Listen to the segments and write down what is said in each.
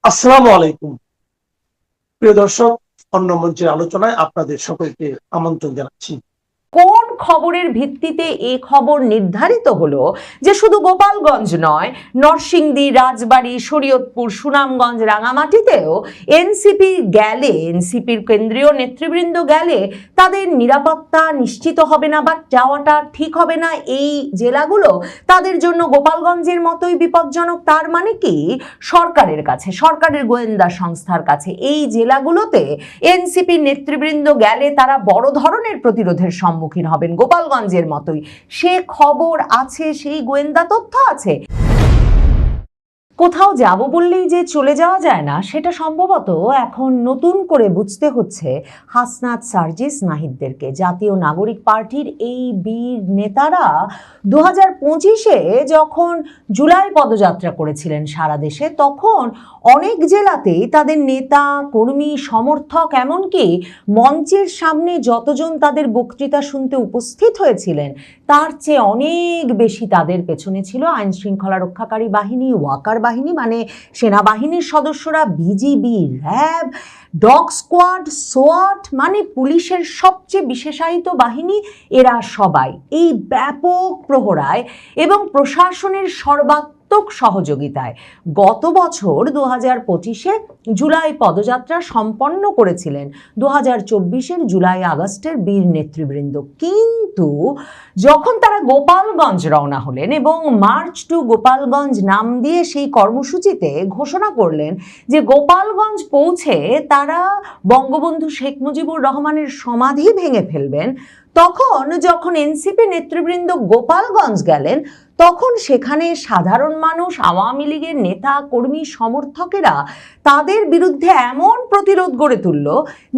আসসালামু আলাইকুম প্রিয় দর্শক, অন্য মঞ্চের আলোচনায় আপনাদের সকলকে আমন্ত্রণ জানাচ্ছি। কোন খবরের ভিত্তিতে এই খবর নির্ধারিত হলো যে শুধু গোপালগঞ্জ নয়, নরসিংদী, রাজবাড়ী, শরীয়তপুর, সুনামগঞ্জ, রাঙামাটিতেও এনসিপির কেন্দ্রীয় নেতৃবৃন্দ গেলে তাদের নিরাপত্তা নিশ্চিত হবে না বা যাওয়াটা ঠিক হবে না? এই জেলাগুলো তাদের জন্য গোপালগঞ্জের মতোই বিপজ্জনক। তার মানে কি সরকারের কাছে, সরকারের গোয়েন্দা সংস্থার কাছে এই জেলাগুলোতে এনসিপির নেতৃবৃন্দ গেলে তারা বড় ধরনের প্রতিরোধের সম্মুখীন হবেন গোপালগঞ্জের মতোই? সে খবর আছে, সেই গোয়েন্দা তথ্য আছে। কোথাও যাব বললেই যে চলে যাওয়া যায় না, সেটা সম্ভবত এখন নতুন করে বুঝতে হচ্ছে হাসনাত, সার্জিস, নাহিদদেরকে। জাতীয় নাগরিক পার্টির এই বীর নেতারা 2025-এ যখন জুলাই পদযাত্রা করেছিলেন সারা দেশে, তখন অনেক জেলাতেই তাদের নেতা, কর্মী, সমর্থক, এমনকি মঞ্চের সামনে যতজন তাদের বক্তৃতা শুনতে উপস্থিত হয়েছিলেন তার চেয়ে অনেক বেশি তাদের পেছনে ছিল আইন শৃঙ্খলা রক্ষাকারী বাহিনী, ওয়াকার বাহিনী মানে সেনাবাহিনীর সদস্যরা, বিজিবি, র্যাব, ডগ স্কোয়াড, সোয়াট মানে পুলিশের সবচেয়ে বিশেষায়িত বাহিনী। এরা সবাই এই ব্যাপক প্রহরায় এবং প্রশাসনের সর্বাত্মক সহযোগিতায় গত বছর 2025-এ জুলাই পদযাত্রা সম্পন্ন করেছিলেন 2024-এর জুলাই আগস্টের বীর নেতৃবৃন্দ। কিন্তু যখন তারা গোপালগঞ্জ রওনা হলেন এবং মার্চ টু গোপালগঞ্জ নাম দিয়ে সেই কর্মসূচিতে ঘোষণা করলেন যে গোপালগঞ্জ পৌঁছে তারা বঙ্গবন্ধু শেখ মুজিবুর রহমানের সমাধি ভেঙে ফেলবেন, যখন এনসিপি নেতৃবৃন্দ গোপালগঞ্জ গেলেন তখন সেখানে সাধারণ মানুষ, আওয়ামী লীগের নেতা, কর্মী, সমর্থকেরা তাদের বিরুদ্ধে এমন প্রতিরোধ গড়ে তুলল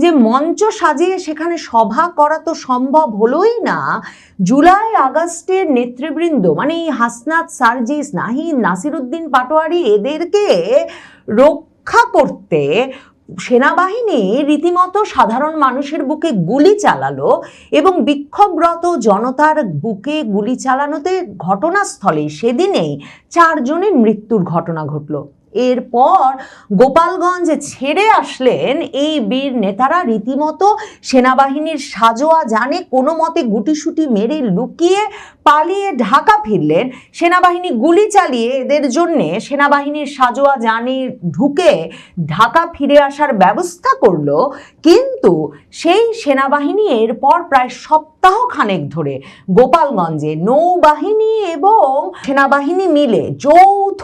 যে মঞ্চ সাজিয়ে সেখানে সভা করা তো সম্ভব হলোই না। জুলাই আগস্টের নেতৃবৃন্দ মানে হাসনাত, সার্জিস, নাহিদ, নাসিরউদ্দিন পাটোয়ারি এদেরকে রক্ষা করতে সেনাবাহিনী রীতিমতো সাধারণ মানুষের বুকে গুলি চালালো এবং বিক্ষোভরত জনতার বুকে গুলি চালানোতে ঘটনাস্থলে সেদিনেই 4 জনের মৃত্যুর ঘটনা ঘটল। এরপর গোপালগঞ্জ ছেড়ে আসলেন এই বীর নেতারা রীতিমতো সেনাবাহিনীর সাজোয়া জানে কোনো মতে গুটিসুটি মেরে লুকিয়ে পালিয়ে ঢাকা ফিরলেন। সেনাবাহিনী গুলি চালিয়ে এদের জন্যে সেনাবাহিনীর সাজোয়া জানে ঢুকে ঢাকা ফিরে আসার ব্যবস্থা করলো। কিন্তু সেই সেনাবাহিনী এরপর প্রায় সপ্তাহ খানেক ধরে গোপালগঞ্জে নৌবাহিনী এবং সেনাবাহিনী মিলে যৌথ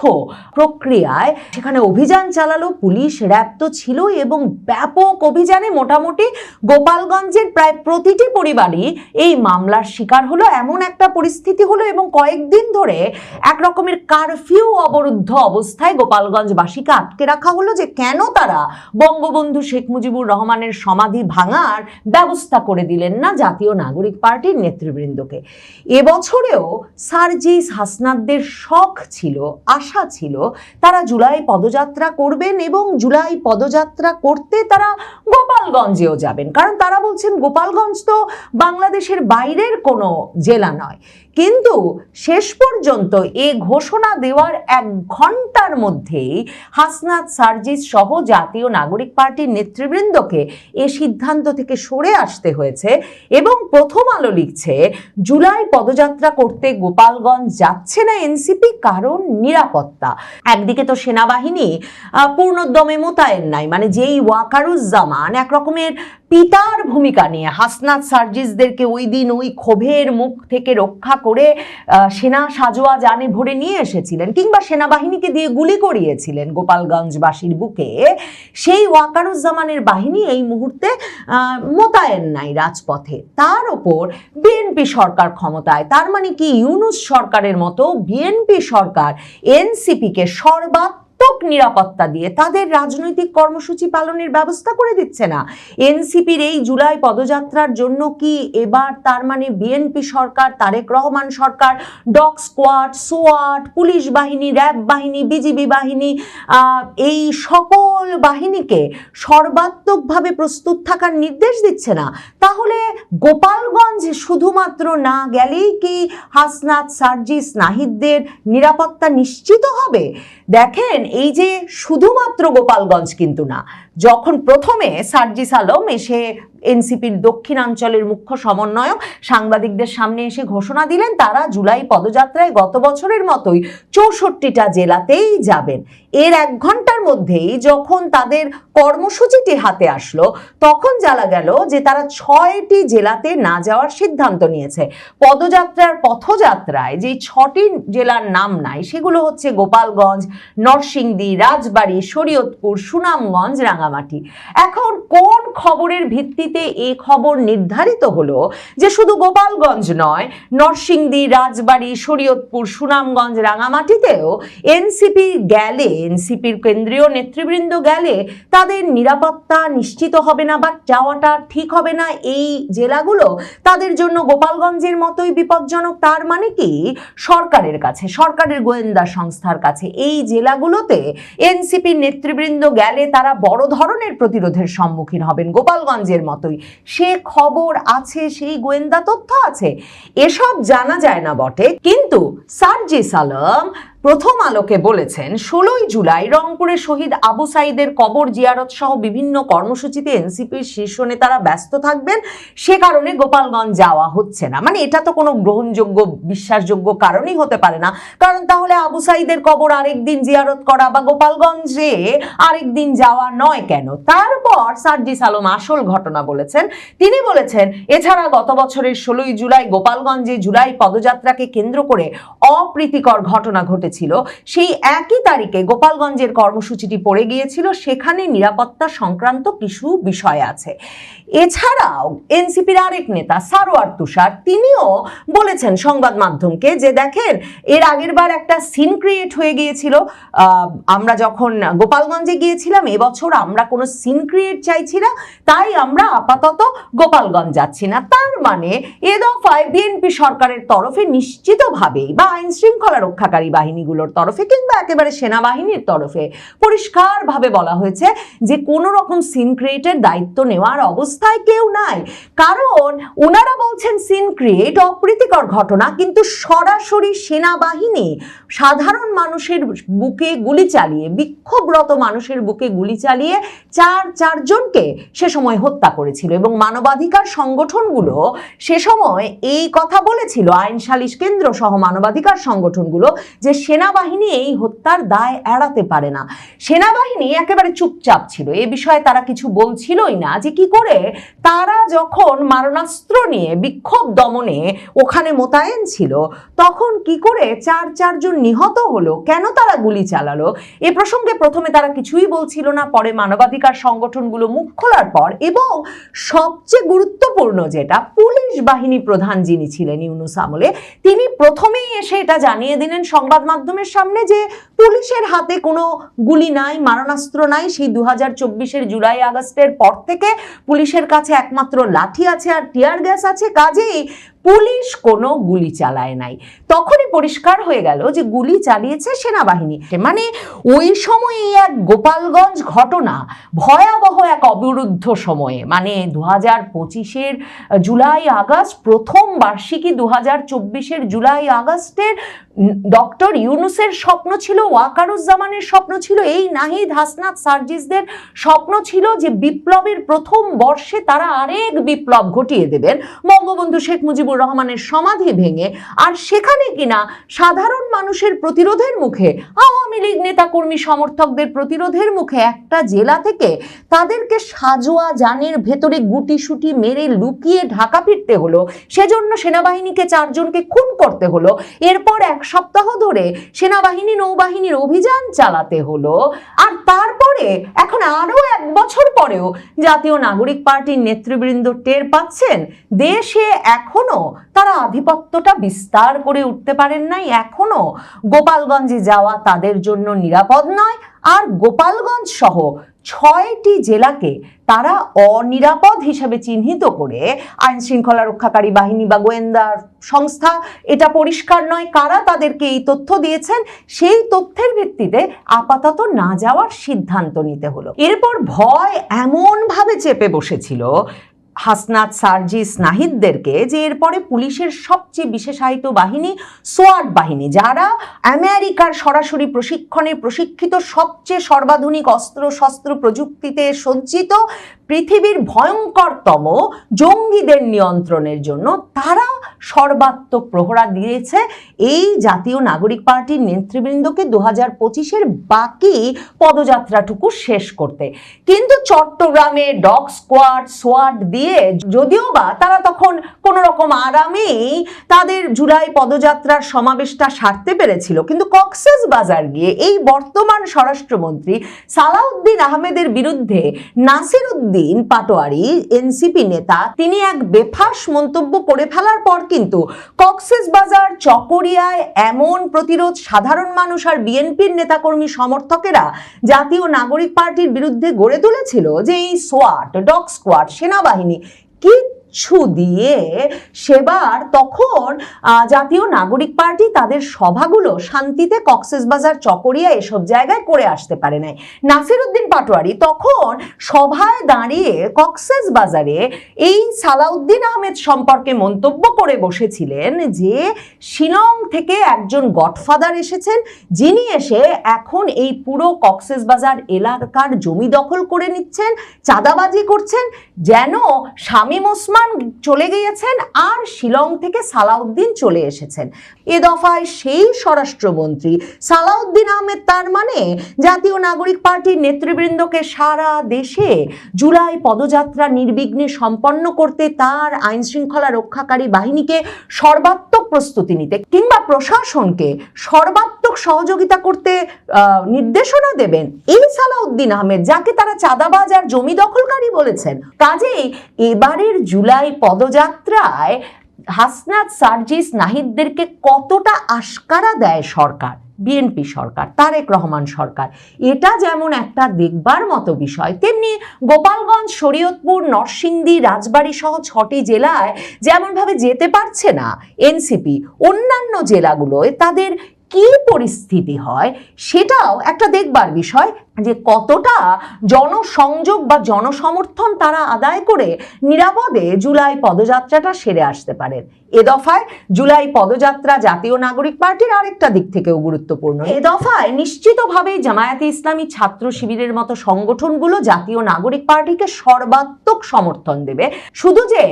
প্রক্রিয়ায় সেখানে অভিযান চালালো। পুলিশ, র্যাব তো ছিল এবং ব্যাপক অভিযানে মোটামুটি গোপালগঞ্জের প্রায় প্রতিটি পরিবারই এই মামলার শিকার হলো। এমন একটা পরিস্থিতি হলো এবং কয়েকদিন ধরে এক রকমের কারফিউ অবরুদ্ধ অবস্থায় গোপালগঞ্জবাসীকে আটকে রাখা হলো যে কেন তারা বঙ্গবন্ধু শেখ মুজিবুর রহমানের সমাধি ভাঙার ব্যবস্থা করে দিলেন না জাতীয় নাগরিক পার্টির নেতৃবৃন্দকে। এবছরেও সার্জিস, হাসনাতদের শখ ছিল, আশা ছিল তারা জুলাই পদযাত্রা করবেন এবং জুলাই পদযাত্রা করতে তারা গোপালগঞ্জেও যাবেন, কারণ তারা বলছেন গোপালগঞ্জ তো বাংলাদেশের বাইরের কোনো জেলা নয়। কিন্তু শেষ পর্যন্ত এ ঘোষণা দেওয়ার 1 ঘন্টার মধ্যেই হাসনাত, সার্জিস সহ জাতীয় নাগরিক পার্টির নেতৃবৃন্দকে এ সিদ্ধান্ত থেকে সরে আসতে হয়েছে। এবং প্রথম আলো লিখছে জুলাই পদযাত্রা করতে গোপালগঞ্জ যাচ্ছে না এনসিপি কারণ নিরাপত্তা। একদিকে তো সেনাবাহিনী পূর্ণোদ্যমে মোতায়েন নাই, মানে যেই ওয়াকারুজ্জামান এক রকমের পিতার ভূমিকা নিয়ে হাসনাত, সার্জিসদেরকে ওই দিন ওই ক্ষোভের মুখ থেকে রক্ষা করে সেনা সাজোয়া জানে ভরে নিয়ে এসেছিলেন কিংবা সেনাবাহিনীকে দিয়ে গুলি করিয়েছিলেন গোপালগঞ্জবাসীর বুকে, সেই ওয়াকারুজ্জামানের বাহিনী এই মুহূর্তে মোতায়েন নাই রাজপথে। তার ওপর বিএনপি সরকার ক্ষমতায়, তার মানে কি ইউনূস সরকারের মতো বিএনপি সরকার এনসিপিকে সর্বাত্মক নিরাপত্তা দিয়ে তাদের রাজনৈতিক কর্মসূচি পালনের ব্যবস্থা করে দিচ্ছে না। এনসিপির এই জুলাই পদযাত্রার জন্য কি এবার তার মানে বিএনপি সরকার, তারেক রহমান সরকার ডগ স্কোয়াড, সোয়াট, পুলিশ বাহিনী, র্যাব বাহিনী, বিজিবি বাহিনী এই সকল বাহিনীকে সর্বাত্মকভাবে প্রস্তুত থাকার নির্দেশ দিচ্ছে না? তাহলে গোপালগঞ্জ শুধুমাত্র না গেলেই কি হাসনাত, সার্জিস, নাহিদদের নিরাপত্তা নিশ্চিত হবে? দেখেন, এই যে শুধুমাত্র গোপালগঞ্জ কিন্তু না, যখন প্রথমে সার্জিস আলম এসে এনসিপির দক্ষিণাঞ্চলের মুখ্য সমন্বয়ক সাংবাদিকদের সামনে এসে ঘোষণা দিলেন তারা জুলাই পদযাত্রায় গত বছরের মতোই 64টা জেলাতেই যাবেন, এর 1 ঘন্টার মধ্যেই যখন তাদের কর্মসূচিটি হাতে আসলো তখন জানা গেল যে তারা 6টি জেলাতে না যাওয়ার সিদ্ধান্ত নিয়েছে। পথযাত্রায় যে 6টি জেলার নাম নাই সেগুলো হচ্ছে গোপালগঞ্জ, নরসিংদী, রাজবাড়ী, শরীয়তপুর, সুনামগঞ্জ, রাঙামাটি। এখন কোন খবরের ভিত্তিতে এই খবর নির্ধারিত হলো যে শুধু গোপালগঞ্জ নয়, নরসিংদী, রাজবাড়ী, শরীয়তপুর, সুনামগঞ্জ, রাঙামাটিতেও এনসিপির কেন্দ্রীয় নেতৃবৃন্দ গেলে তাদের নিরাপত্তা নিশ্চিত হবে না বা যাওয়াটা ঠিক হবে না, এই জেলাগুলো তাদের জন্য গোপালগঞ্জের মতোই বিপজ্জনক। তার মানে কি সরকারের কাছে, সরকারের গোয়েন্দা সংস্থার কাছে এই জেলাগুলোতে এনসিপির নেতৃবৃন্দ গেলে তারা বড় ধরনের প্রতিরোধের সম্মুখীন হবেন গোপালগঞ্জের মতোই, সে খবর আছে, সেই গোয়েন্দা তথ্য আছে। এসব জানা যায় না বটে, কিন্তু সার্জিস আলম প্রথম আলোকে বলেছেন 16ই জুলাই রংপুরে শহীদ আবু সাইদের কবর জিয়ারত সহ বিভিন্ন কর্মসূচিতে এনসিপির শীর্ষ নেতারা ব্যস্ত থাকবেন, সে কারণে গোপালগঞ্জ যাওয়া হচ্ছে না। মানে এটা তো কোনো গ্রহণযোগ্য বিশ্বাসযোগ্য কারণই হতে পারে না, কারণ তাহলে আবু সাইদের কবর আরেকদিন জিয়ারত করা বা গোপালগঞ্জে আরেকদিন যাওয়া নয় কেন? তারপর সার্জিস আলম আসল ঘটনা বলেছেন, তিনি বলেছেন এছাড়া গত বছরের 16ই জুলাই গোপালগঞ্জে জুলাই পদযাত্রাকে কেন্দ্র করে অপ্রীতিকর ঘটনা ঘটেছিল, সেই একই তারিখে গোপালগঞ্জের কর্মসূচিটি পড়ে গিয়েছিল, সেখানে নিরাপত্তা সংক্রান্ত কিছু বিষয় আছে। এছাড়াও এনসিপির আরেক নেতা সারোয়ার তুষার তিনিও বলেছেন সংবাদ মাধ্যমকে যে দেখেন এর আগের বার একটা সিন ক্রিয়েট হয়ে গিয়েছিল, আমরা যখন গোপালগঞ্জে গিয়েছিলাম, এবছর আমরা কোনো সিন ক্রিয়েট চাইছি না, তাই আমরা আপাতত গোপালগঞ্জ যাচ্ছি না। তার মানে এ দফায় বিএনপি সরকারের তরফে নিশ্চিতভাবেই বা আইন শৃঙ্খলা রক্ষাকারী বাহিনীগুলোর তরফে কিংবা একেবারে সেনাবাহিনীর তরফে পরিষ্কারভাবে বলা হয়েছে যে কোনো রকম সিন ক্রিয়েটের দায়িত্ব নেওয়ার অবস্থায় কেউ নাই, কারণ ওনারা বলছেন সিন ক্রিয়েট অপ্রীতিকর ঘটনা, কিন্তু সরাসরি সেনাবাহিনী সাধারণ মানুষের বুকে গুলি চালিয়ে, বিক্ষোভরত মানুষের বুকে গুলি চালিয়ে চারজনকে সে সময় হত্যা করেছিল এবং মানবাধিকার সংগঠনগুলো সে সময় এই কথা বলেছিল, আইন সালিশ কেন্দ্র সহ মানবাধিকার সংগঠনগুলো, যে সেনাবাহিনী এই হত্যার দায় এড়াতে পারে না। সেনাবাহিনী একেবারে চুপচাপ ছিল, এ বিষয়ে তারা কিছু বলছিলই না যে কি করে তারা যখন মারণাস্ত্র নিয়ে বিক্ষোভ দমনে ওখানে মোতায়েন ছিল তখন কি করে চারজন নিহত হলো, কেন তারা গুলি চালালো, এ প্রসঙ্গে প্রথমে তারা কিছুই বলছিল না, পরে মানবাধিকার সংগঠনগুলো মুখ খোলার পর এবং সবচেয়ে গুরুত্বপূর্ণ যেটা, পুলিশ বাহিনী প্রধান যিনি ছিলেন ইউনূস আমলে, তিনি প্রথমেই এসে এটা জানিয়ে দিলেন সংবাদ মাধ্যমের সামনে যে পুলিশের হাতে কোনো গুলি নাই, মারণাস্ত্র নাই, সেই 2024-এর জুলাই আগস্টের পর থেকে পুলিশের কাছে একমাত্র লাঠি আছে আর টিয়ার গ্যাস আছে, কাজেই পুলিশ কোনো গুলি চালায় নাই। তখনই পরিষ্কার হয়ে গেল যে গুলি চালিয়েছে সেনাবাহিনী। মানে ওই সময় এক গোপালগঞ্জ ঘটনা ভয়াবহ এক অবরুদ্ধ সময়ে, মানে 2025-এর জুলাই আগস্ট, প্রথম বার্ষিকী 2024-এর জুলাই আগস্টের ডক্টর ইউনূসের স্বপ্ন ছিল, ওয়াকারুজ্জামানের স্বপ্ন ছিল, এই নাহিদ হাসনাত সার্জিসদের স্বপ্ন ছিল যে বিপ্লবের প্রথম বর্ষে তারা আরেক বিপ্লব ঘটিয়ে দেবেন, বঙ্গবন্ধু শেখ মুজিবুর রহমানের সমাধি ভেঙে, আর সেখানে কিনা সাধারণ মানুষের প্রতিরোধের মুখে, আওয়ামী লীগ নেতাকর্মী সমর্থকদের প্রতিরোধের মুখে একটা জেলা থেকে তাদেরকে সাজোয়া যানের ভেতরে গুটিসুটি মেরে লুকিয়ে ঢাকা ফিরতে হলো, সেজন্য সেনাবাহিনীকে 4 জনকে খুন করতে হলো, এরপর 1 সপ্তাহ ধরে সেনাবাহিনী নৌবাহিনীর অভিযান চালাতে হলো, আর তারপরে এখন আরো 1 বছর পরেও জাতীয় নাগরিক পার্টির নেতৃবৃন্দ টের পাচ্ছেন দেশে এখনো তারা আধিপত্যটা বিস্তার করে উঠতে পারেন নাই, এখনো গোপালগঞ্জে যাওয়া তাদের জন্য নিরাপদ নয়, আর গোপালগঞ্জ সহ 6টি জেলাকে তারা অনিরাপদ হিসাবে চিহ্নিত করে আইন শৃঙ্খলা রক্ষাকারী বাহিনী বা গোয়েন্দা সংস্থা, এটা পরিষ্কার নয় কারা তাদেরকে এই তথ্য দিয়েছেন, সেই তথ্যের ভিত্তিতে আপাতত না যাওয়ার সিদ্ধান্ত নিতে হলো। এরপর ভয় এমন ভাবে চেপে বসেছিল হাসনাত সার্জিস নাহিদদেরকে যে এরপরে পুলিশের সবচেয়ে বিশেষায়িত বাহিনী সোয়াট বাহিনী, যারা আমেরিকার সরাসরি প্রশিক্ষণে প্রশিক্ষিত সবচেয়ে সর্বাধুনিক অস্ত্র শস্ত্র প্রযুক্তিতে সজ্জিত পৃথিবীর ভয়ঙ্করতম জঙ্গিদের নিয়ন্ত্রণের জন্য তারা সর্বাত্মক প্রহরা দিয়েছে এই জাতীয় নাগরিক পার্টির নেতৃবৃন্দকে 2025-এর বাকি পদযাত্রাটুকু শেষ করতে। কিন্তু চট্টগ্রামে ডগ স্কোয়াড সোয়াট দিয়ে যদিও বা তারা তখন কোন রকম আরামেই তাদের জুলাই পদযাত্রার সমাবেশটা সারতে পেরেছিল, কিন্তু কক্সবাজার গিয়ে এই বর্তমান স্বরাষ্ট্রমন্ত্রী সালাউদ্দিন আহমেদের বিরুদ্ধে নাসির উদ্দিন পাটোয়ারি এনসিপি নেতা তিনি এক বেফাঁস মন্তব্য করে ফেলার পর কিন্তু কক্সবাজার চকরিয়ায় এমন প্রতিরোধ সাধারণ মানুষ আর বিএনপির নেতাকর্মী সমর্থকেরা জাতীয় নাগরিক পার্টির বিরুদ্ধে গড়ে তুলেছিল যে এই সোয়াট ডগ স্কোয়াড সেনাবাহিনী কিচ্ছু দিয়ে সেবার তখন জাতীয় নাগরিক পার্টি তাদের সভাগুলো শান্তিতে কক্সবাজার চকরিয়া এসব জায়গায় করে আসতে পারে নাই। নাসির উদ্দিন পাটোয়ারি তখন সভায় দাঁড়িয়ে কক্সবাজারে এই সালাউদ্দিন আহমেদ সম্পর্কে মন্তব্য করে বসেছিলেন যে শিলং থেকে একজন গডফাদার এসেছেন, যিনি এসে এখন এই পুরো কক্সবাজার এলাকার জমি দখল করে নিচ্ছেন, চাঁদাবাজি করছেন, যেন শামীম ওসমান চলে গিয়েছেন আর শিলং থেকে সালাউদ্দিন চলে এসেছেন। এ দফায় সেই স্বরাষ্ট্রমন্ত্রী সালাউদ্দিন আহমেদ তার মানে জাতীয় নাগরিক পার্টির নেতৃবৃন্দকে সারা দেশে জুলাই পদযাত্রা নির্বিঘ্নে সম্পন্ন করতে তার আইন শৃঙ্খলা রক্ষাকারী বাহিনীকে সর্বাত্মক প্রস্তুতি নিতে কিংবা প্রশাসনকে সর্বাত্মক সহযোগিতা করতে নির্দেশনা দেবেন এই সালাউদ্দিন আহমেদ, যাকে তারা চাঁদাবাজ আর জমি দখলকারী বলেছেন। কাজেই এবারের জুলাই পদযাত্রায় হাসনাত সার্জিস নাহিদদেরকে কতটা আশকারা দেয় সরকার, বিএনপি সরকার, তারেক রহমান সরকার, এটা যেমন একটা দেখবার মতো বিষয়, তেমনি গোপালগঞ্জ, শরীয়তপুর, নরসিংদী, রাজবাড়ী সহ 6টি জেলায় যেমনভাবে যেতে পারছে না এনসিপি, অন্যান্য জেলাগুলোয় তাদের কি পরিস্থিতি হয় সেটাও একটা দেখবার বিষয়, যে কতটা জনসংযোগ বা জনসমর্থন তারা আদায় করে নিরাপদে জুলাই পদযাত্রাটা সেরে আসতে পারেন। এ দফায় জুলাই পদযাত্রা জাতীয় নাগরিক পার্টির আরেকটা দিক থেকেও গুরুত্বপূর্ণ। এ দফায় নিশ্চিতভাবেই জামায়াতে ইসলামী, ছাত্র শিবিরের মতো সংগঠনগুলো জাতীয় নাগরিক পার্টিকে সর্বাত্মক সমর্থন দেবে। শুধু যে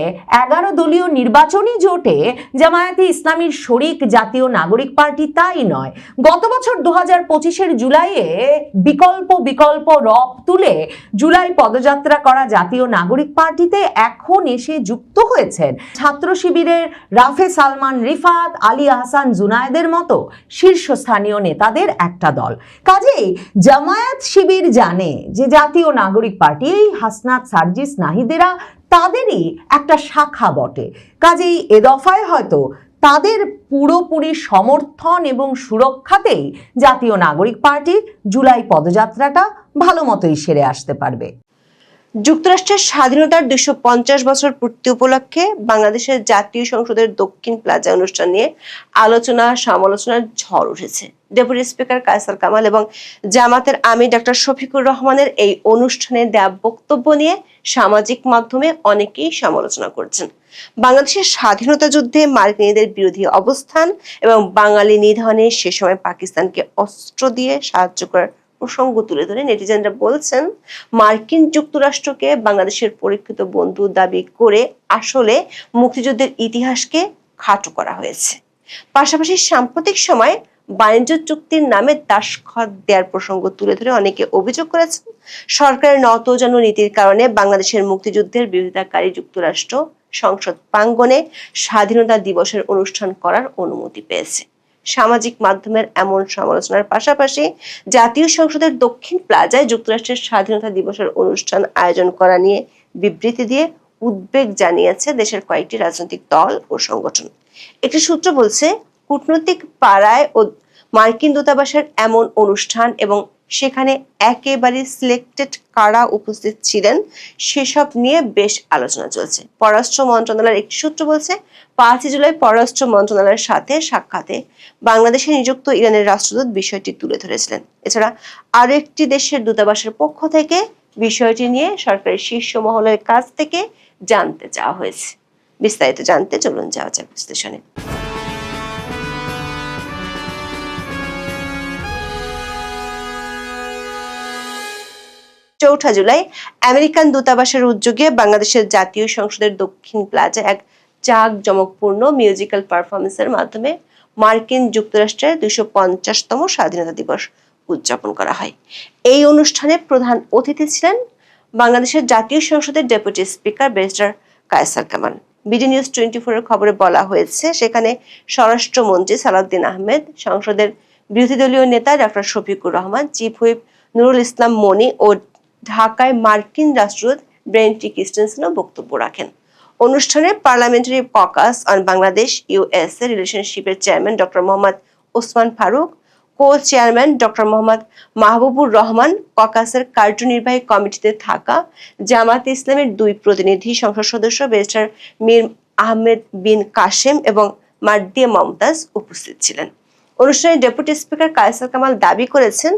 11 দলীয় নির্বাচনী জোটে জামায়াতে ইসলামীর শরিক জাতীয় নাগরিক পার্টি তাই নয়, গত বছর 2025-এর জুলাইয়ে বিকল্প রব তুলে জুলাই পদযাত্রা করা জাতীয় নাগরিক পার্টিতে এখন এসে যুক্ত হয়েছেন ছাত্র শিবিরের রাফে সালমান রিফাত, আলী আহসান জুনায়েদের মতো শীর্ষস্থানীয় নেতাদের একটা দল। কাজেই জামায়াত শিবির জানে যে জাতীয় নাগরিক পার্টি এই হাসনাত সার্জিস নাহিদেরা তাদেরই একটা শাখা বটে। কাজেই এ দফায় হয়তো তাদের পুরোপুরি সমর্থন এবং সুরক্ষাতেই জাতীয় নাগরিক পার্টি জুলাই পদযাত্রাটা ভালো মতোই সেরে আসতে পারবে। যুক্তরাষ্ট্রের স্বাধীনতার 250 বছর পূর্তি উপলক্ষে বাংলাদেশের জাতীয় সংসদের দক্ষিণ প্লাজা অনুষ্ঠান নিয়ে আলোচনা সমালোচনার ঝড় উঠেছে। ডেপুটি স্পিকার কায়সার কামাল এবং জামাতের আমির ডক্টর শফিকুর রহমানের এই অনুষ্ঠানে দেয়া বক্তব্য নিয়ে সামাজিক মাধ্যমে অনেকেই সমালোচনা করছেন। বাংলাদেশের স্বাধীনতা যুদ্ধে মার্কিনীদের বিরোধী অবস্থান এবং বাঙালি নিধনে সে সময় পাকিস্তানকে অস্ত্র দিয়ে সাহায্য করার প্রসঙ্গ তুলে ধরে নেটিজেনরা বলছেন, মার্কিন যুক্তরাষ্ট্রকে বাংলাদেশের পরীক্ষিত বন্ধু দাবি করে আসলে মুক্তিযুদ্ধের ইতিহাসকে খাটো করা হয়েছে। পাশাপাশি সাম্প্রতিক সময় বাণিজ্য চুক্তির নামে দাসখত দেওয়ার প্রসঙ্গ তুলে ধরে অনেকে অভিযোগ করেছেন, সরকারের নতজানু নীতির কারণে বাংলাদেশের মুক্তিযুদ্ধের বিরোধিতাকারী যুক্তরাষ্ট্র সংসদ প্রাঙ্গণে স্বাধীনতা দিবসের অনুষ্ঠান করার অনুমতি পেয়েছে। সামাজিক মাধ্যমের এমন সমালোচনার পাশাপাশি জাতীয় সংসদের দক্ষিণ প্লাজায় যুক্তরাষ্ট্রের স্বাধীনতা দিবসের অনুষ্ঠান আয়োজন করা নিয়ে বিবৃতি দিয়ে উদ্বেগ জানিয়েছে দেশের কয়েকটি রাজনৈতিক দল ও সংগঠন। একটি সূত্র বলছে, কূটনৈতিক পাড়ায় ও মার্কিন দূতাবাসের এমন অনুষ্ঠান এবং সেখানে একেবারে সিলেক্টেড কারা উপস্থিত ছিলেন সেসব নিয়ে বেশ আলোচনা চলছে। পররাষ্ট্র মন্ত্রণালয়ের একটি সূত্র বলছে, 5 জুলাই পররাষ্ট্র মন্ত্রণালয়ের সাথে সাক্ষাতে বাংলাদেশে নিযুক্ত ইরানের রাষ্ট্রদূত বিষয়টি তুলে ধরেছিলেন। এছাড়া আরো একটি দেশের দূতাবাসের পক্ষ থেকে বিষয়টি নিয়ে সরকারের শীর্ষ মহলের কাছ থেকে জানতে চাওয়া হয়েছে। বিস্তারিত জানতে চলুন যাওয়া যাক বিশ্লেষণে। ৪ঠা জুলাই আমেরিকান দূতাবাসের উদ্যোগে বাংলাদেশের জাতীয় সংসদের দক্ষিণ প্লাজায় এক জাঁকজমকপূর্ণ মিউজিক্যাল পারফরমেন্সের মাধ্যমে মার্কিন যুক্তরাষ্ট্রের ২৫০তম স্বাধীনতা দিবস উদযাপন করা হয়। এই অনুষ্ঠানে প্রধান অতিথি ছিলেন বাংলাদেশের জাতীয় সংসদের deputy speaker barrister Kaysar Kamal. BD news 24 এর খবরে বলা হয়েছে, সেখানে স্বরাষ্ট্রমন্ত্রী সালাউদ্দিন আহমেদ, সংসদের বিরোধী দলীয় নেতা doctor Shafiqur Rahman, chief whip Nurul Islam Moni ও ঢাকায় মার্কিন রাষ্ট্রদূত ব্রেন্টি ক্রিস্টেনসেনও বক্তব্য রাখেন। অনুষ্ঠানে parliamentary caucus on Bangladesh USA রিলেশনশিপের chairman doctor Mohammad Osman Faruk, co chairman doctor Mohammad Mahbubur Rahman, ককাসের কার্যনির্বাহী কমিটিতে থাকা জামায়াতে ইসলামের 2 প্রতিনিধি সংসদ সদস্য ব্যারিস্টার মীর আহমেদ বিন কাশেম এবং মার্দিয়া মমতাজ উপস্থিত ছিলেন। অনুষ্ঠানে ডেপুটি স্পিকার কায়সার কামাল দাবি করেছেন,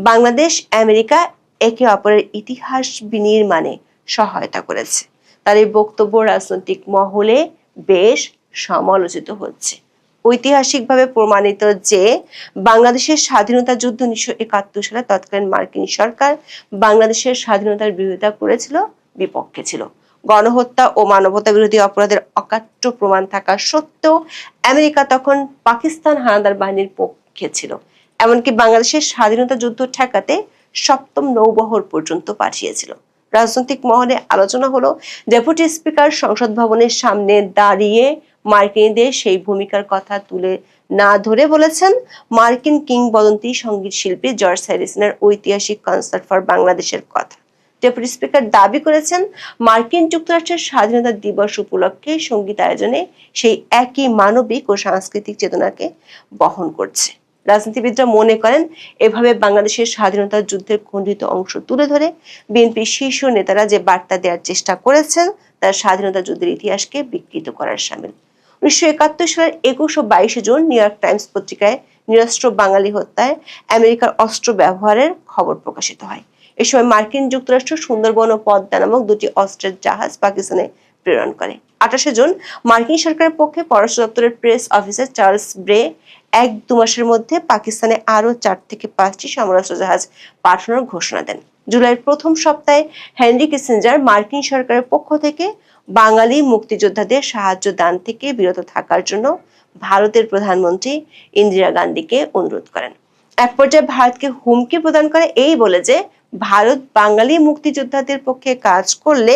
বাংলাদেশ আমেরিকা একে অপরের ইতিহাস বিনির্মাণে সহায়তা করেছে। তার এই বক্তব্য রাজনৈতিক মহলে বেশ সমালোচিত হচ্ছে। ঐতিহাসিকভাবে প্রমাণিত যে বাংলাদেশের স্বাধীনতা যুদ্ধ 1971 সালে তৎকালীন মার্কিন সরকার বাংলাদেশের স্বাধীনতার বিরোধিতা করেছিল, বিপক্ষে ছিল। গণহত্যা ও মানবতা বিরোধী অপরাধের অকাট্য প্রমাণ থাকা সত্ত্বেও আমেরিকা তখন পাকিস্তান হানাদার বাহিনীর পক্ষে ছিল। এমনকি বাংলাদেশের স্বাধীনতা যুদ্ধ ঠেকাতে 7ম নৌবহর পর্যন্ত পাঠিয়েছিল। রাজনৈতিক মহলে আলোচনা হলো, ডেপুটি স্পিকার সংসদ ভবনের সামনে দাঁড়িয়ে মার্কিনীদের সেই ভূমিকার কথা তুলে না ধরে বলেছেন, মার্কিন কিংবদন্তি সঙ্গীত শিল্পী জর্জ হ্যারিসনের ঐতিহাসিক কনসার্ট ফর বাংলাদেশের কথা। ডেপুটি স্পিকার দাবি করেছেন, মার্কিন যুক্তরাষ্ট্রের স্বাধীনতা দিবস উপলক্ষে সঙ্গীত আয়োজনে সেই একই মানবিক ও সাংস্কৃতিক চেতনাকে বহন করছে। রাজনীতিবিদরা মনে করেন, এভাবে বাংলাদেশের স্বাধীনতা যুদ্ধের খণ্ডিত অংশ তুলে ধরে বিএনপির শীর্ষ নেতারা যে বার্তা দেওয়ার চেষ্টা করেছেন, তার স্বাধীনতা যুদ্ধের ইতিহাসকে বিকৃত করার শামিল। 1971 সালের 21 ও 22 জুন নিউ ইয়র্ক টাইমস পত্রিকায় নিরস্ত্র বাঙালি হত্যায় আমেরিকার অস্ত্র ব্যবহারের খবর প্রকাশিত হয়। এ সময় মার্কিন যুক্তরাষ্ট্র সুন্দরবন ও পদ্মা নামক 2টি অস্ত্রের জাহাজ পাকিস্তানে প্রেরণ করে। 28 জুন মার্কিন সরকারের পক্ষে পররাষ্ট্র দপ্তরের প্রেস অফিসার চার্লস ব্রে 1-2 মাসের মধ্যে পাকিস্তানে আরো 4 থেকে 5টি সমরাস্ত্র জাহাজ পাঠানোর ঘোষণা দেন। জুলাইয়ের প্রথম সপ্তাহে হেনরি কিসিঞ্জার মার্কিন সরকারের পক্ষ থেকে বাঙালি মুক্তিযোদ্ধাদের সাহায্য দান থেকে বিরত থাকার জন্য ভারতের প্রধানমন্ত্রী ইন্দিরা গান্ধীকে অনুরোধ করেন। এক পর্যায়ে ভারতকে হুমকি প্রদান করে এই বলে যে, ভারত বাঙালি মুক্তিযোদ্ধাদের পক্ষে কাজ করলে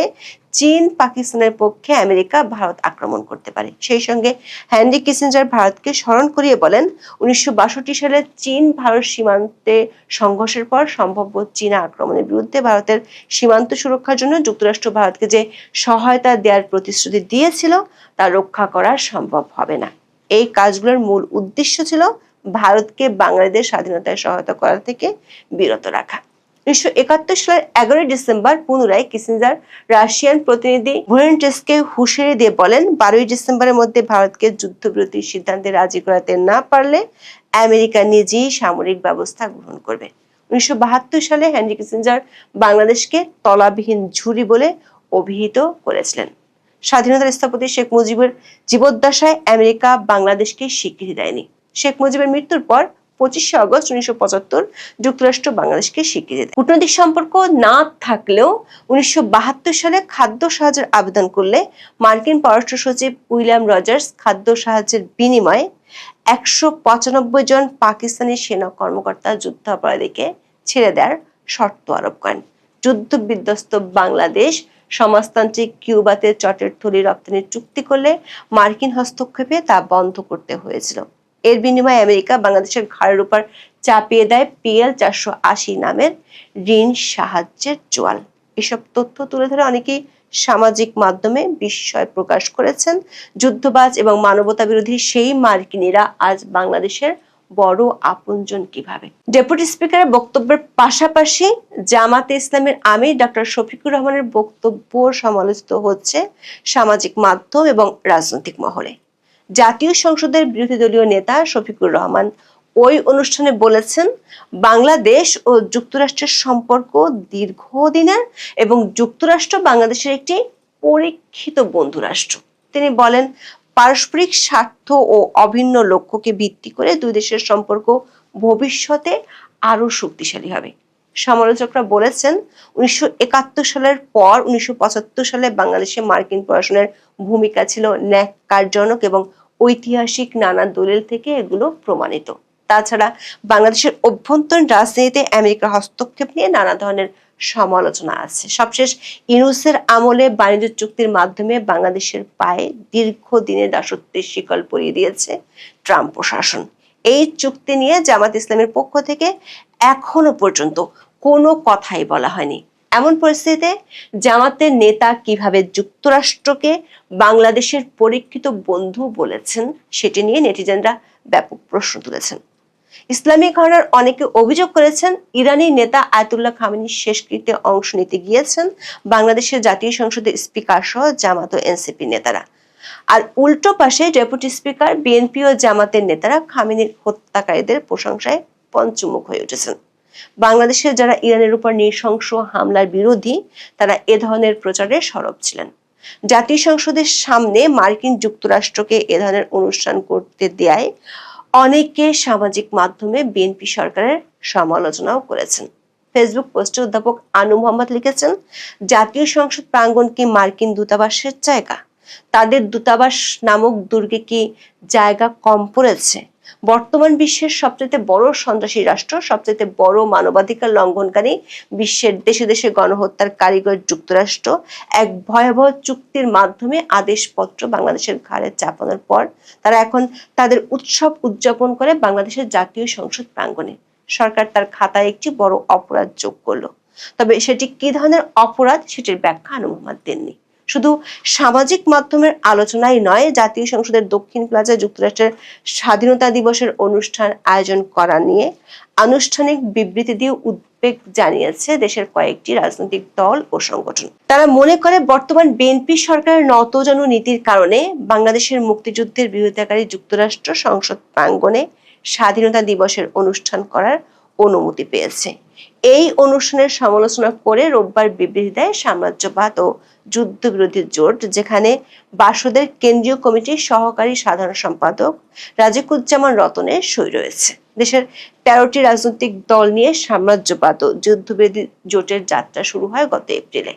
চীন পাকিস্তানের পক্ষে আমেরিকা ভারত আক্রমণ করতে পারে। সেই সঙ্গে হেনরি কিসিঞ্জার ভারতকে স্মরণ করিয়ে বলেন, 1962 সালে চীন ভারত সীমান্তে সংঘর্ষের পর সম্ভাব্য চীনা আক্রমণের বিরুদ্ধে ভারতের সীমান্ত সুরক্ষার জন্য যুক্তরাষ্ট্র ভারতকে যে সহায়তা দেওয়ার প্রতিশ্রুতি দিয়েছিল, তা রক্ষা করা সম্ভব হবে না। এই কাজগুলোর মূল উদ্দেশ্য ছিল ভারতকে বাঙালিদের স্বাধীনতায় সহায়তা করা থেকে বিরত রাখা। 1971 সালের 11 ডিসেম্বর পুনরায় কিসিঞ্জার রাশিয়ান প্রতিনিধি ভোরেনটেসকে হুঁশিয়ারি দিয়ে বলেন, 12 ডিসেম্বরের মধ্যে ভারতকে যুদ্ধবিরতির সিদ্ধান্তে রাজি করাতে না পারলে আমেরিকা নিজেই সামরিক ব্যবস্থা গ্রহণ করবে। 1972 সালে হেনরি কিসিঞ্জার বাংলাদেশকে তলাবিহীন ঝুড়ি বলে অভিহিত করেছিলেন। স্বাধীনতার স্থপতি শেখ মুজিবের জীবদ্দশায় আমেরিকা বাংলাদেশকে স্বীকৃতি দেয়নি। শেখ মুজিবের মৃত্যুর পর 25 আগস্ট 1975 যুক্তরাষ্ট্র বাংলাদেশকে স্বীকৃতি দেয়। কূটনৈতিক সম্পর্ক না থাকলেও 1972 সালে খাদ্য সাহায্যের আবেদন করলে মার্কিন পররাষ্ট্র সচিব উইলিয়াম রজার্স খাদ্য সাহায্যের বিনিময়ে 195 জন পাকিস্তানি সেনা কর্মকর্তা যুদ্ধাপরাধীকে ছেড়ে দেওয়ার শর্ত আরোপ করেন। যুদ্ধ বিধ্বস্ত বাংলাদেশ সমাজতান্ত্রিক কিউবাতে চটের থলি রপ্তানির চুক্তি করলে মার্কিন হস্তক্ষেপে তা বন্ধ করতে হয়েছিল। এর বিনিময়ে আমেরিকা বাংলাদেশের ঘাড়ের উপর চাপিয়ে দেয় PL 480 নামের ঋণ সাহায্যের জোয়াল। এসব তথ্য তুলে ধরে অনেকেই সামাজিক মাধ্যমে বিস্ময় প্রকাশ করেছেন। যুদ্ধবাজ এবং মানবতা বিরোধী সেই মার্কিনীরা আজ বাংলাদেশের বড় আপনজন কিভাবে? ডেপুটি স্পিকারের বক্তব্যের পাশাপাশি জামাতে ইসলামের আমির ডক্টর শফিকুর রহমানের বক্তব্য সমালোচিত হচ্ছে সামাজিক মাধ্যম এবং রাজনৈতিক মহলে। জাতীয় সংসদের বিরোধী দলীয় নেতা শফিকুর রহমান ওই অনুষ্ঠানে বলেছেন, বাংলাদেশ ও যুক্তরাষ্ট্রের সম্পর্ক দীর্ঘদিনের এবং যুক্তরাষ্ট্র বাংলাদেশের একটি পরীক্ষিত বন্ধু রাষ্ট্র। তিনি বলেন, পারস্পরিক স্বার্থ ও অভিন্ন লক্ষ্যকে ভিত্তি করে দুই দেশের সম্পর্ক ভবিষ্যতে আরো শক্তিশালী হবে। সমালোচকরা বলেছেন, 1971 সালের পর 1975 সালে বাংলাদেশে মার্কিন প্রশাসনের ভূমিকা ছিল ন্যাক্কারজনক এবং ঐতিহাসিক নানা দলিল থেকে এগুলো প্রমাণিত। তাছাড়া বাংলাদেশের অভ্যন্তরীণ রাজনীতিতে আমেরিকার হস্তক্ষেপ নিয়ে নানা ধরনের সমালোচনা আছে। সবশেষ ইউনূসের আমলে বাণিজ্য চুক্তির মাধ্যমে বাংলাদেশের পায়ে দীর্ঘদিনের দাসত্বের শিকল পরিয়ে দিয়েছে ট্রাম্প প্রশাসন। এই চুক্তি নিয়ে জামাত ইসলামের পক্ষ থেকে এখনো পর্যন্ত কোনো কথাই বলা হয়নি। এমন পরিস্থিতিতে জামাতের নেতা কিভাবে যুক্তরাষ্ট্রকে বাংলাদেশের পরীক্ষিত বন্ধু বলেছেন সেটি নিয়ে নেটিজেনরা ব্যাপক প্রশ্ন তুলেছেন। ইসলামী ঘরানার অনেকে অভিযোগ করেছেন, ইরানি নেতা আয়াতুল্লাহ খামেনির শেষকৃত্যে অংশ নিতে গিয়েছেন বাংলাদেশের জাতীয় সংসদের স্পিকার সহ জামাত ও এনসিপি নেতারা। আর উল্টো পাশে ডেপুটি স্পিকার, বিএনপি ও জামাতের নেতারা খামেনির হত্যাকারীদের প্রশংসায় পঞ্চমুখ হয়ে উঠেছেন। বাংলাদেশের যারা ইরানের উপর নৃশংস হামলার বিরোধী, তারা এ ধরনের প্রচারে সরব ছিলেন। জাতীয় সংসদের সামনে মার্কিন যুক্তরাষ্ট্রকে এ ধরনের অনুষ্ঠান করতে দেয় অনেকে সামাজিক মাধ্যমে বিএনপি সরকারের সমালোচনাও করেছেন। ফেসবুক পোস্টে অধ্যাপক আনু মোহাম্মদ লিখেছেন, জাতীয় সংসদ প্রাঙ্গণ কি মার্কিন দূতাবাসের জায়গা? তাদের দূতাবাস নামক দুর্গে কি জায়গা কম পড়েছে? বর্তমান বিশ্বের সবচেয়ে বড় সন্ত্রাসী রাষ্ট্র, সবচেয়ে বড় মানবাধিকার লঙ্ঘনকারী, বিশ্বের দেশে দেশে গণহত্যার কারিগর যুক্তরাষ্ট্র এক ভয়াবহ চুক্তির মাধ্যমে আদেশপত্র বাংলাদেশের ঘাড়ে চাপানোর পর তারা এখন তাদের উৎসব উদযাপন করে বাংলাদেশের জাতীয় সংসদ প্রাঙ্গণে। সরকার তার খাতায় একটি বড় অপরাধ যোগ করলো। তবে সেটি কি ধরনের অপরাধ সেটির ব্যাখ্যা আনু মোহাম্মদ দেননি। শুধু সামাজিক মাধ্যমের আলোচনাই নয়, জাতীয় সংসদের দক্ষিণ প্লাজায় যুক্তরাষ্ট্রের স্বাধীনতা দিবসের অনুষ্ঠান আয়োজন করা নিয়ে আনুষ্ঠানিক বিবৃতি দিয়ে উদ্বেগ জানিয়েছে দেশের কয়েকটি রাজনৈতিক দল ও সংগঠন। তারা মনে করে, বর্তমান বিএনপি সরকারের নতজানু নীতির কারণে বাংলাদেশের মুক্তিযুদ্ধের বিরোধিতাকারী যুক্তরাষ্ট্র সংসদ প্রাঙ্গণে স্বাধীনতা দিবসের অনুষ্ঠান করার অনুমতি পেয়েছে। এই অনুষ্ঠানের সমালোচনা করে রোববার বিবৃতি দেয় সাম্রাজ্যবাদ ও যুদ্ধবিরোধী জোট, যেখানে বাসদের কেন্দ্রীয় কমিটির সহকারী সাধারণ সম্পাদক রাজিকুজ্জামান রতনের সই রয়েছে। দেশের 13টি রাজনৈতিক দল নিয়ে সাম্রাজ্যবাদ ও যুদ্ধবিরোধী জোটের যাত্রা শুরু হয় গত এপ্রিলে।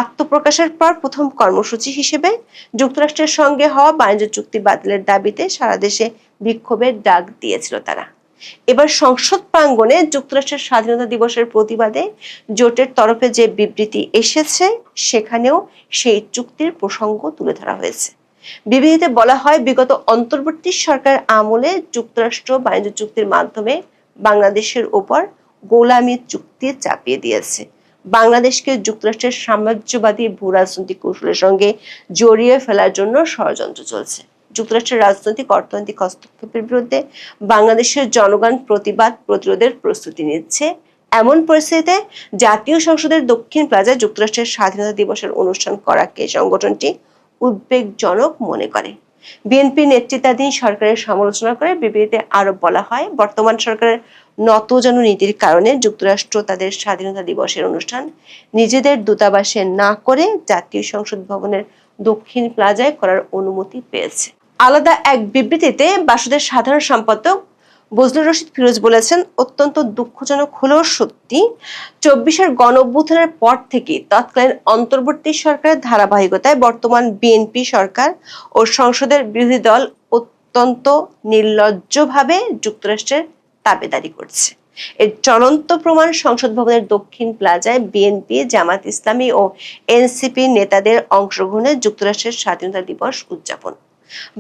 আত্মপ্রকাশের পর প্রথম কর্মসূচি হিসেবে যুক্তরাষ্ট্রের সঙ্গে হওয়া বাণিজ্য চুক্তি বাতিলের দাবিতে সারা দেশে বিক্ষোভের ডাক দিয়েছিল তারা। এবার সংসদ প্রাঙ্গণে যুক্তরাষ্ট্রের স্বাধীনতা দিবসের প্রতিবাদে জোটের তরফে যে বিবৃতি এসেছে সেখানেও সেই চুক্তির প্রসঙ্গ তুলে ধরা হয়েছে। বিবৃতিতে বলা হয়, বিগত অন্তর্বর্তী সরকার আমলে যুক্তরাষ্ট্র বাণিজ্য চুক্তির মাধ্যমে বাংলাদেশের ওপর গোলামি চুক্তি চাপিয়ে দিয়েছে। বাংলাদেশকে যুক্তরাষ্ট্রের সাম্রাজ্যবাদী ভূ রাজনৈতিক কৌশলের সঙ্গে জড়িয়ে ফেলার জন্য ষড়যন্ত্র চলছে। যুক্তরাষ্ট্রের রাজনৈতিক অর্থনৈতিক হস্তক্ষেপের বিরুদ্ধে বাংলাদেশের জনগণ প্রতিরোধের প্রস্তুতি নিচ্ছে। এমন পরিস্থিতিতে জাতীয় সংসদের দক্ষিণ প্লাজায় যুক্তরাষ্ট্রের স্বাধীনতা দিবসের অনুষ্ঠান করাকে সংগঠনটি উদ্বেগজনক মনে করে। বিএনপি নেতৃত্বাধীন সরকারের সমালোচনা করে বিবৃতিতে আরো বলা হয়, বর্তমান সরকারের নতজানু নীতির কারণে যুক্তরাষ্ট্র তাদের স্বাধীনতা দিবসের অনুষ্ঠান নিজেদের দূতাবাসে না করে জাতীয় সংসদ ভবনের দক্ষিণ প্লাজায় করার অনুমতি পেয়েছে। আলাদা এক বিবৃতিতে বাসদের সাধারণ সম্পাদক বজলুর রশিদ ফিরোজ বলেছেন, অত্যন্ত দুঃখজনক হলেও সত্যি, 24-এর গণঅভ্যুত্থানের পর থেকে তৎকালীন অন্তর্বর্তী সরকারের ধারাবাহিকতায় বর্তমান বিএনপি সরকার ও সংসদের বিরোধী দল অত্যন্ত নির্লজ্জভাবে যুক্তরাষ্ট্রের তাবেদারি করছে। এর চলন্ত প্রমাণ সংসদ ভবনের দক্ষিণ প্লাজায় বিএনপি, জামাত ইসলামী ও এনসিপি নেতাদের অংশগ্রহণে যুক্তরাষ্ট্রের স্বাধীনতা দিবস উদযাপন।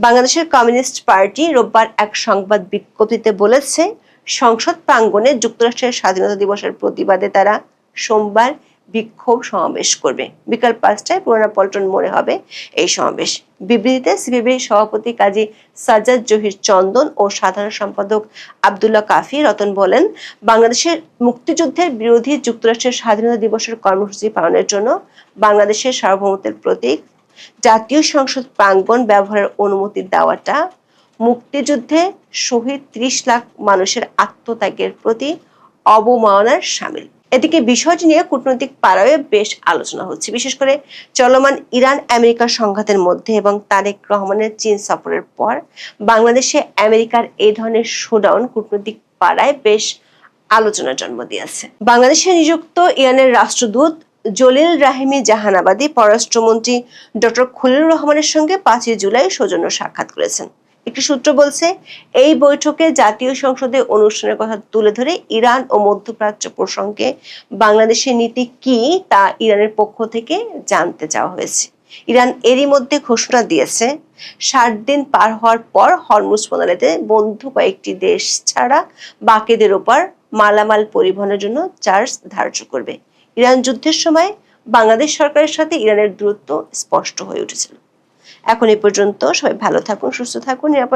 বাংলাদেশের কমিউনিস্ট পার্টি রোববার এক সংবাদ বিজ্ঞপ্তিতে বলেছে, সংসদ প্রাঙ্গণে যুক্তরাষ্ট্রের স্বাধীনতা দিবসের প্রতিবাদে তারা সোমবার বিক্ষোভ সমাবেশ করবে। বিকাল 5টায় পুরানা পল্টন মোড়ে হবে এই সমাবেশ। বিবৃতিতে সিপিবির সভাপতি কাজী সাজ্জাদ জহির চন্দন ও সাধারণ সম্পাদক আব্দুল্লাহ কাফি রতন বলেন, বাংলাদেশের মুক্তিযুদ্ধের বিরোধী যুক্তরাষ্ট্রের স্বাধীনতা দিবসের কর্মসূচি পালনের জন্য বাংলাদেশের সার্বভৌমত্বের প্রতীক জাতীয় সংসদ প্রাঙ্গণ ব্যবহারের অনুমতি দেওয়াটা মুক্তিযুদ্ধে শহীদ 30 লাখ মানুষের আত্মত্যাগের প্রতি অবমাননার শামিল। এদিকে বিষয়টি নিয়ে কূটনৈতিক পাড়ায় বেশ আলোচনা হচ্ছে, বিশেষ করে চলমান ইরান আমেরিকার সংঘাতের মধ্যে এবং তারেক রহমানের চীন সফরের পর বাংলাদেশে আমেরিকার এই ধরনের শোডাউন কূটনৈতিক পাড়ায় বেশ আলোচনার জন্ম দিয়েছে। বাংলাদেশে নিযুক্ত ইরানের রাষ্ট্রদূত জলিল রাহিমি জাহানাবাদী পররাষ্ট্রমন্ত্রী ডক্টর খলিলুর রহমানের সঙ্গে 5 জুলাই সৌজন্য সাক্ষাৎ করেছেন। একটি সূত্র বলছে, এই বৈঠকে জাতীয় সংসদে অনুষ্ঠানের কথা তুলে ধরে ইরান ও মধ্যপ্রাচ্য প্রসঙ্গে বাংলাদেশের নীতি কি তা ইরানের পক্ষ থেকে জানতে চাওয়া হয়েছে। ইরান এরই মধ্যে ঘোষণা দিয়েছে 60 দিন পার হওয়ার পর হরমুজ প্রণালীতে বন্ধু কয়েকটি দেশ ছাড়া বাকিদের উপর মালামাল পরিবহনের জন্য চার্জ ধার্য করবে। ইরান যুদ্ধের সময় বাংলাদেশ সরকারের সাথে ইরানের দূরত্ব স্পষ্ট হয়ে উঠেছিল। এখন এই পর্যন্ত, সবাই ভালো থাকুন, সুস্থ থাকুন, নিরাপদ